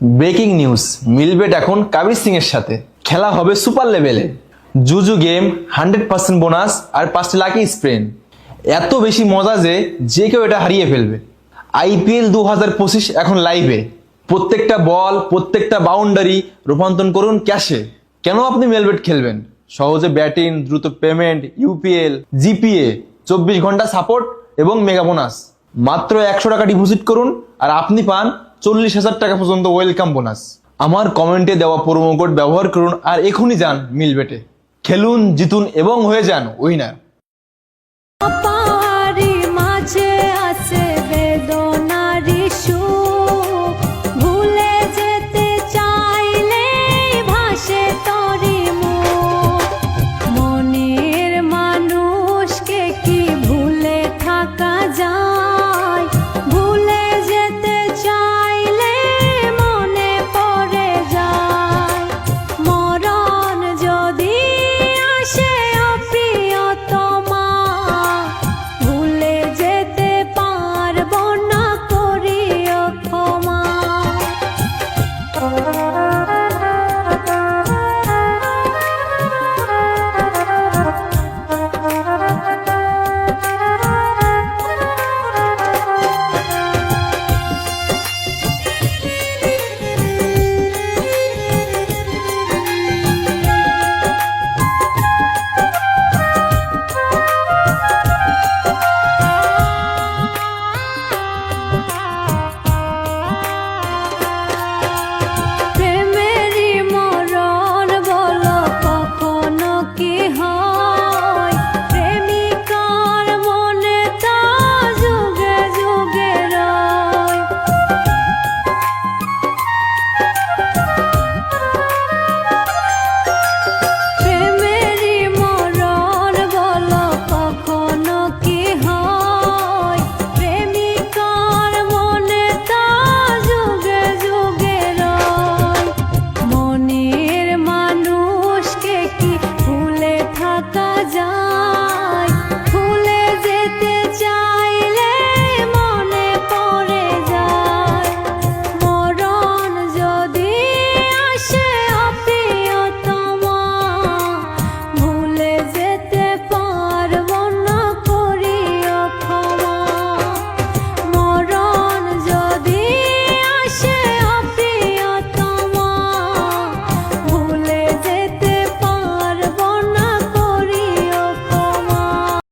Breaking news, মিলবেট এখন কাবির সিং এর সাথে খেলা হবে সুপার লেভেলে। জুজু গেম, 100% বোনাস আর 5টি লাকি স্প্রেন। এত বেশি মজা যে কেউ এটা হারিয়ে ফেলবে। আইপিএল 2025 এখন লাইভে। প্রত্যেকটা বল, প্রত্যেকটা বাউন্ডারি রূপান্তর করুন ক্যাশে। কেন আপনি মেলবেট খেলবেন? সহজে ব্যাটিং, দ্রুত পেমেন্ট, ইউপিএল, জিপিএ, 24 ঘন্টা সাপোর্ট এবং মেগা বোনাস। মাত্র 100 টাকা ডিপোজিট করুন আর আপনি পান 40,000 টাকা পর্যন্ত ওয়েলকাম বোনাস। আমার কমেন্টে দেওয়া প্রোমো কোড ব্যবহার করুন আর এখনই যান মিলবেটে। খেলুন, জিতুন এবং হয়ে যান উইনার।